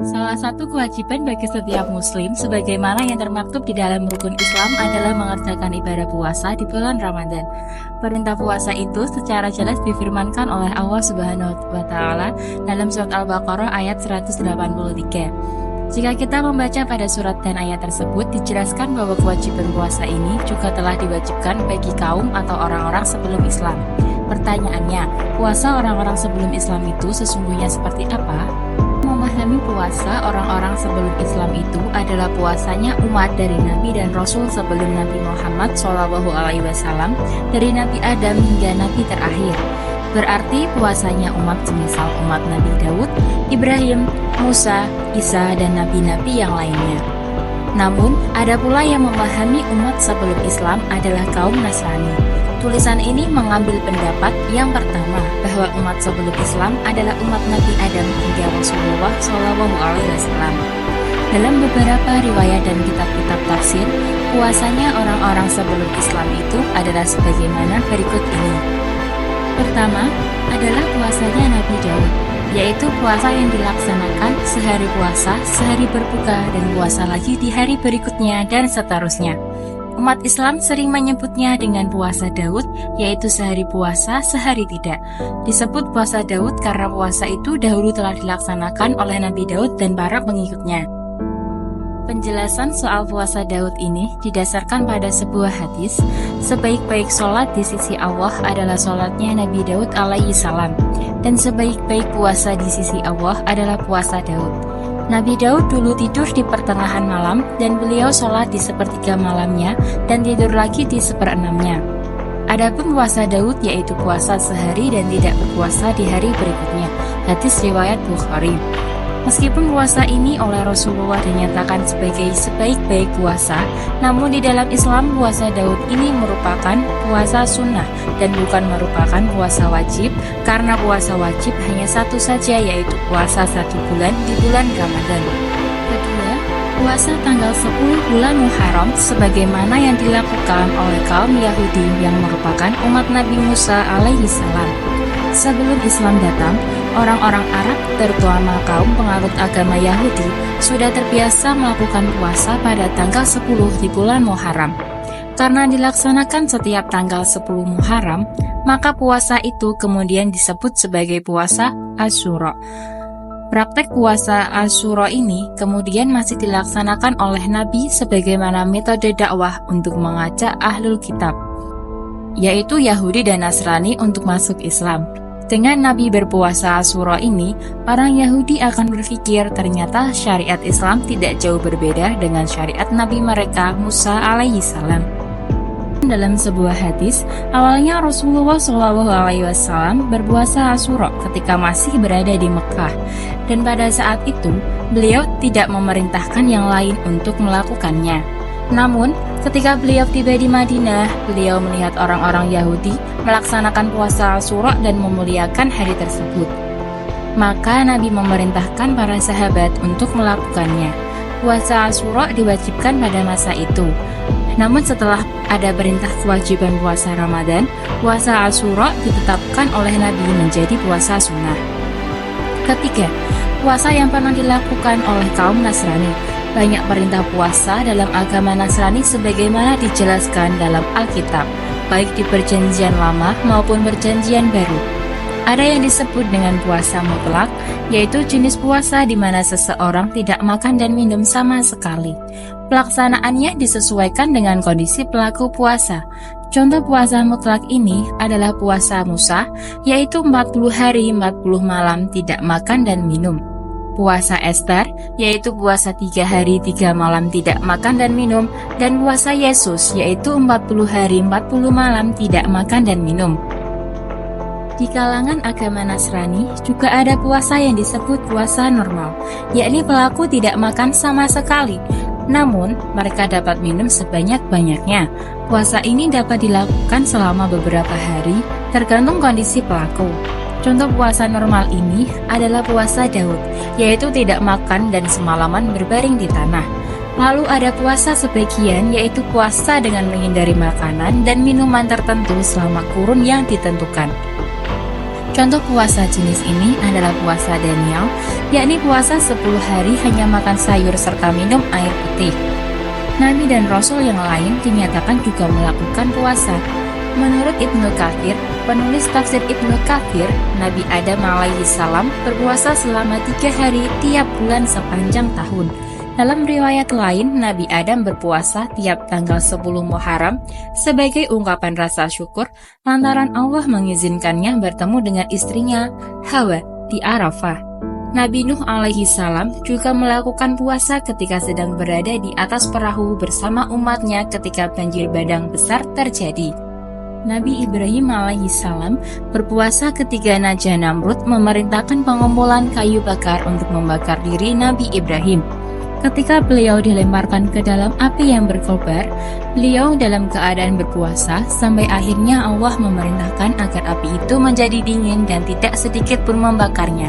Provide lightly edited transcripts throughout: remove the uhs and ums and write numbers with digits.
Salah satu kewajiban bagi setiap muslim sebagaimana yang termaktub di dalam rukun Islam adalah mengerjakan ibadah puasa di bulan Ramadan. Perintah puasa itu secara jelas difirmankan oleh Allah Subhanahu wa taala dalam surat Al-Baqarah ayat 183. Jika kita membaca pada surat dan ayat tersebut, dijelaskan bahwa kewajiban puasa ini juga telah diwajibkan bagi kaum atau orang-orang sebelum Islam. Pertanyaannya, puasa orang-orang sebelum Islam itu sesungguhnya seperti apa? Memahami puasa orang-orang sebelum Islam itu adalah puasanya umat dari Nabi dan Rasul sebelum Nabi Muhammad SAW, dari Nabi Adam hingga Nabi terakhir. Berarti puasanya umat semisal umat Nabi Daud, Ibrahim, Musa, Isa, dan nabi-nabi yang lainnya. Namun, ada pula yang memahami umat sebelum Islam adalah kaum Nasrani. Tulisan ini mengambil pendapat yang pertama bahwa umat sebelum Islam adalah umat Nabi Adam hingga Rasulullah SAW. Dalam beberapa riwayat dan kitab-kitab tafsir, puasanya orang-orang sebelum Islam itu adalah sebagaimana berikut ini. Pertama adalah puasanya Nabi Daud, yaitu puasa yang dilaksanakan sehari puasa, sehari berbuka, dan puasa lagi di hari berikutnya, dan seterusnya. Umat Islam sering menyebutnya dengan puasa Daud, yaitu sehari puasa, sehari tidak. Disebut puasa Daud karena puasa itu dahulu telah dilaksanakan oleh Nabi Daud dan para pengikutnya. Penjelasan soal puasa Daud ini didasarkan pada sebuah hadis, sebaik-baik sholat di sisi Allah adalah sholatnya Nabi Daud alaihi salam, dan sebaik-baik puasa di sisi Allah adalah puasa Daud. Nabi Daud dulu tidur di pertengahan malam dan beliau sholat di sepertiga malamnya dan tidur lagi di seperenamnya. Adapun puasa Daud yaitu puasa sehari dan tidak berpuasa di hari berikutnya. Hadis riwayat Bukhari. Meskipun puasa ini oleh Rasulullah dinyatakan sebagai sebaik-baik puasa, namun di dalam Islam puasa Daud ini merupakan puasa sunnah dan bukan merupakan puasa wajib, karena puasa wajib hanya satu saja, yaitu puasa 1 bulan di bulan Ramadan. Kedua, puasa tanggal 10 bulan Muharram sebagaimana yang dilakukan oleh kaum Yahudi yang merupakan umat Nabi Musa alaihi salam. Sebelum Islam datang, orang-orang Arab, terutama kaum penganut agama Yahudi, sudah terbiasa melakukan puasa pada tanggal 10 di bulan Muharram. Karena dilaksanakan setiap tanggal 10 Muharram, maka puasa itu kemudian disebut sebagai puasa Asyura. Praktek puasa Asyura ini kemudian masih dilaksanakan oleh Nabi sebagaimana metode dakwah untuk mengajak ahlul kitab, yaitu Yahudi dan Nasrani untuk masuk Islam. Dengan Nabi berpuasa Asyura ini, orang Yahudi akan berpikir ternyata syariat Islam tidak jauh berbeda dengan syariat Nabi mereka Musa alaihi salam. Dalam sebuah hadis, awalnya Rasulullah SAW berpuasa Asyura ketika masih berada di Mekah, dan pada saat itu beliau tidak memerintahkan yang lain untuk melakukannya. Namun, ketika beliau tiba di Madinah, beliau melihat orang-orang Yahudi melaksanakan puasa Asyura dan memuliakan hari tersebut. Maka Nabi memerintahkan para sahabat untuk melakukannya. Puasa Asyura diwajibkan pada masa itu. Namun setelah ada perintah kewajiban puasa Ramadan, puasa Asyura ditetapkan oleh Nabi menjadi puasa sunnah. Ketiga, puasa yang pernah dilakukan oleh kaum Nasrani. Banyak perintah puasa dalam agama Nasrani sebagaimana dijelaskan dalam Alkitab, baik di Perjanjian Lama maupun Perjanjian Baru. Ada yang disebut dengan puasa mutlak, yaitu jenis puasa di mana seseorang tidak makan dan minum sama sekali. Pelaksanaannya disesuaikan dengan kondisi pelaku puasa. Contoh puasa mutlak ini adalah puasa Musa, yaitu 40 hari 40 malam tidak makan dan minum. Puasa Ester, yaitu puasa 3 hari 3 malam tidak makan dan minum, dan puasa Yesus, yaitu 40 hari 40 malam tidak makan dan minum. Di kalangan agama Nasrani juga ada puasa yang disebut puasa normal, yakni pelaku tidak makan sama sekali, namun mereka dapat minum sebanyak-banyaknya. Puasa ini dapat dilakukan selama beberapa hari, tergantung kondisi pelaku. Contoh puasa normal ini adalah puasa Daud, yaitu tidak makan dan semalaman berbaring di tanah. Lalu ada puasa sebagian, yaitu puasa dengan menghindari makanan dan minuman tertentu selama kurun yang ditentukan. Contoh puasa jenis ini adalah puasa Daniel, yakni puasa 10 hari hanya makan sayur serta minum air putih. Nabi dan Rasul yang lain dinyatakan juga melakukan puasa. Menurut Ibnu Katsir, penulis tafsir Ibnu Katsir, Nabi Adam alaihi salam berpuasa selama 3 hari tiap bulan sepanjang tahun. Dalam riwayat lain, Nabi Adam berpuasa tiap tanggal 10 Muharram sebagai ungkapan rasa syukur lantaran Allah mengizinkannya bertemu dengan istrinya, Hawa, di Arafah. Nabi Nuh alaihi salam juga melakukan puasa ketika sedang berada di atas perahu bersama umatnya ketika banjir bandang besar terjadi. Nabi Ibrahim alaihi salam berpuasa ketika Raja Namrud memerintahkan pengumpulan kayu bakar untuk membakar diri Nabi Ibrahim. Ketika beliau dilemparkan ke dalam api yang berkobar, beliau dalam keadaan berpuasa sampai akhirnya Allah memerintahkan agar api itu menjadi dingin dan tidak sedikit pun membakarnya.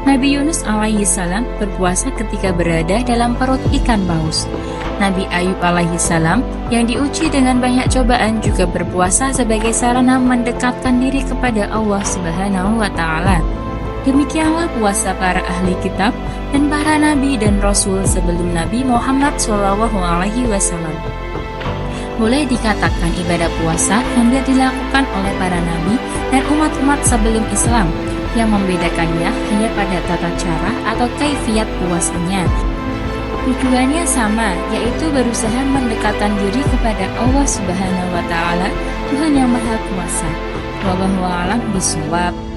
Nabi Yunus alaihi salam berpuasa ketika berada dalam perut ikan paus. Nabi Ayub alaihi salam yang diuji dengan banyak cobaan juga berpuasa sebagai sarana mendekatkan diri kepada Allah Subhanahu wa taala. Demikianlah puasa para ahli kitab dan para nabi dan rasul sebelum Nabi Muhammad SAW. Boleh dikatakan ibadah puasa hampir dilakukan oleh para nabi dan umat-umat sebelum Islam, yang membedakannya hanya pada tata cara atau kaifiyat puasanya. Tujuannya sama, yaitu berusaha mendekatkan diri kepada Allah Subhanahu wa taala, Tuhan yang Maha Kuasa. Wallahu a'lam bishawab.